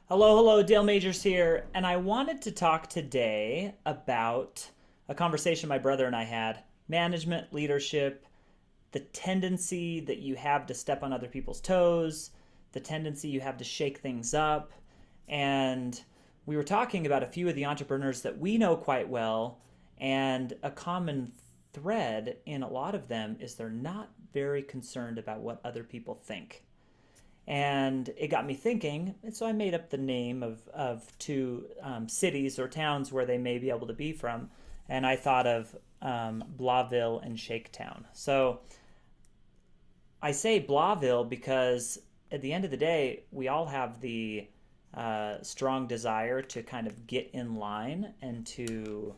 Hello, Dale Majors here, and I wanted to talk today about a conversation my brother and I had. Management, leadership, the tendency that you have to step on other people's toes, the tendency you have to shake things up, and we were talking about a few of the entrepreneurs that we know quite well, and a common thread in a lot of them is they're not very concerned about what other people think. And it got me thinking, and so I made up the name of two cities or towns where they may be able to be from, and I thought of Blauville and Shaketown. So I say Blauville because at the end of the day, we all have the strong desire to kind of get in line and to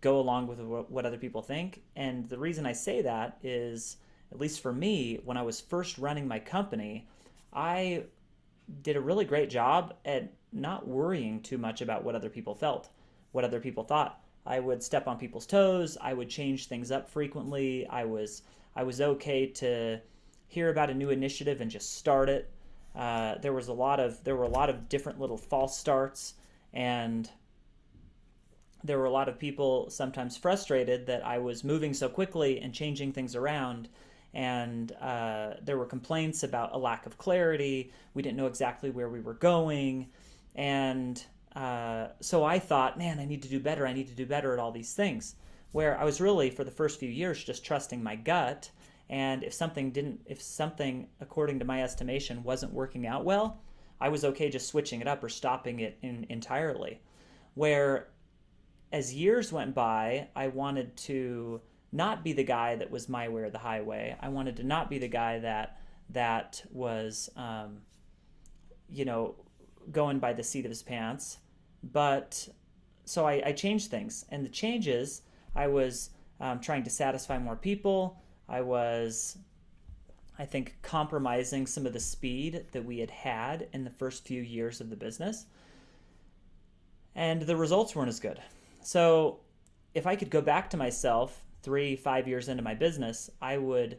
go along with what other people think. And the reason I say that is, at least for me, when I was first running my company, I did a really great job at not worrying too much about what other people felt, what other people thought. I would step on people's toes. I would change things up frequently. I was okay to hear about a new initiative and just start it. There were a lot of different little false starts, and there were a lot of people sometimes frustrated that I was moving so quickly and changing things around. And there were complaints about a lack of clarity. We didn't know exactly where we were going. And so I thought, man, I need to do better. I need to do better at all these things. Where I was really, for the first few years, just trusting my gut. And if something, according to my estimation, wasn't working out well, I was okay just switching it up or stopping it entirely. Where as years went by, I wanted to not be the guy that was my way or the highway. I wanted to not be the guy that was, you know, going by the seat of his pants. But so I changed things, and the changes, I was trying to satisfy more people. I was, I think, compromising some of the speed that we had in the first few years of the business, and the results weren't as good. So if I could go back to myself 3, 5 years into my business, I would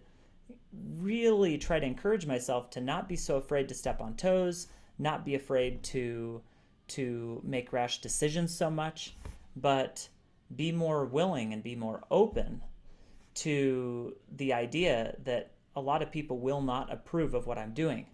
really try to encourage myself to not be so afraid to step on toes, not be afraid to make rash decisions so much, but be more willing and be more open to the idea that a lot of people will not approve of what I'm doing.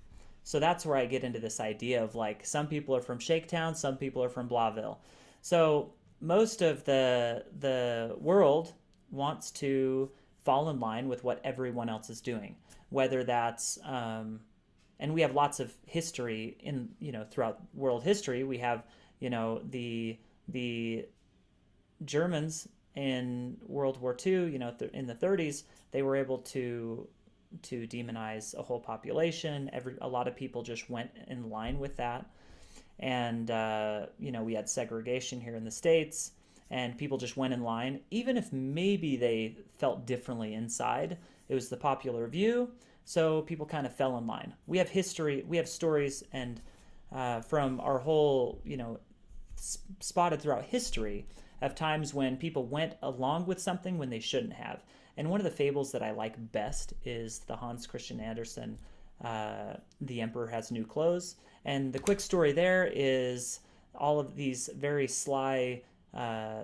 So that's where I get into this idea of, like, some people are from Shaketown, some people are from Blauville. So most of the world wants to fall in line with what everyone else is doing, whether that's and we have lots of history in, throughout world history. We have, the Germans in World War II, in the 30s, they were able to demonize a whole population. A lot of people just went in line with that. And we had segregation here in the States, and people just went in line, even if maybe they felt differently inside. It was the popular view, so people kind of fell in line. We have history, we have stories, and from our whole, spotted throughout history, of times when people went along with something when they shouldn't have. And one of the fables that I like best is the Hans Christian Andersen, The Emperor Has New Clothes. And the quick story there is all of these very sly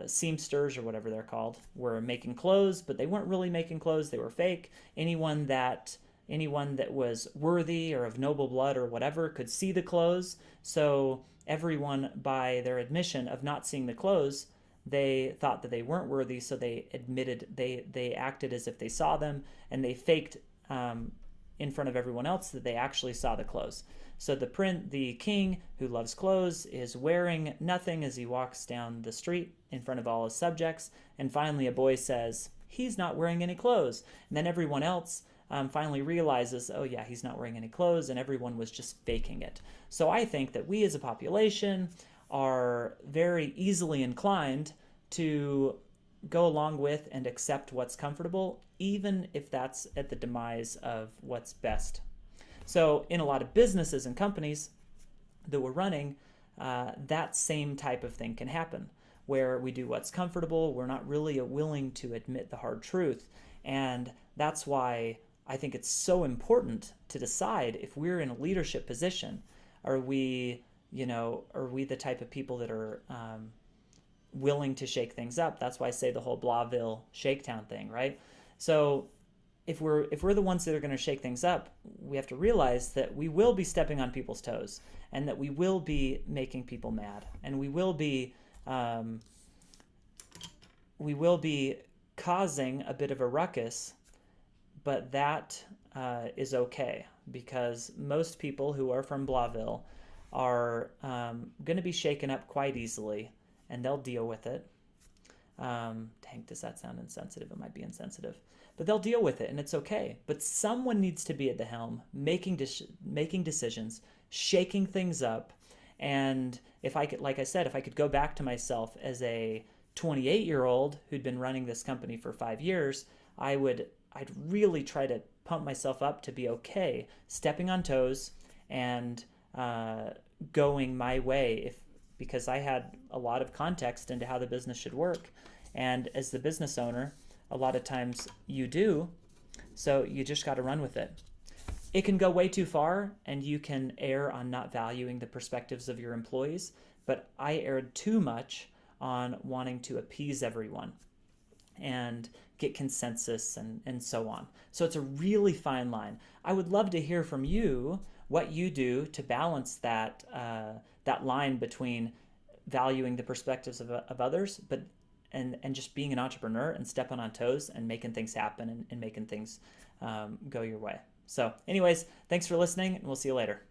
seamsters, or whatever they're called, were making clothes, but they weren't really making clothes. They were fake. Anyone that was worthy or of noble blood or whatever could see the clothes. So everyone, by their admission of not seeing the clothes, they thought that they weren't worthy. So they acted as if they saw them, and they faked in front of everyone else that they actually saw the clothes. So the king, who loves clothes, is wearing nothing as he walks down the street in front of all his subjects. And finally, a boy says, "He's not wearing any clothes." And then everyone else finally realizes, oh yeah, he's not wearing any clothes, and everyone was just faking it. So I think that we as a population are very easily inclined to go along with and accept what's comfortable, even if that's at the demise of what's best. So in a lot of businesses and companies that we're running, that same type of thing can happen, where we do what's comfortable. We're not really willing to admit the hard truth. And that's why I think it's so important to decide, if we're in a leadership position, are we are we the type of people that are willing to shake things up? That's why I say the whole Blahville Shaketown thing, right? So if we're the ones that are going to shake things up, we have to realize that we will be stepping on people's toes, and that we will be making people mad, and we will be causing a bit of a ruckus, but that is okay, because most people who are from Blahville are going to be shaken up quite easily, and they'll deal with it. Dang, does that sound insensitive? It might be insensitive, but they'll deal with it, and it's okay. But someone needs to be at the helm, making decisions, shaking things up. And if I could, like I said, if I could go back to myself as a 28-year-old who'd been running this company for 5 years, I'd really try to pump myself up to be okay, stepping on toes and going my way, because I had a lot of context into how the business should work. And as the business owner, a lot of times you do, so you just got to run with it. It can go way too far, and you can err on not valuing the perspectives of your employees, but I erred too much on wanting to appease everyone and get consensus and so on. So it's a really fine line. I would love to hear from you what you do to balance that line between valuing the perspectives of others, but and just being an entrepreneur and stepping on toes and making things happen and making things go your way. So anyways, thanks for listening, and we'll see you later.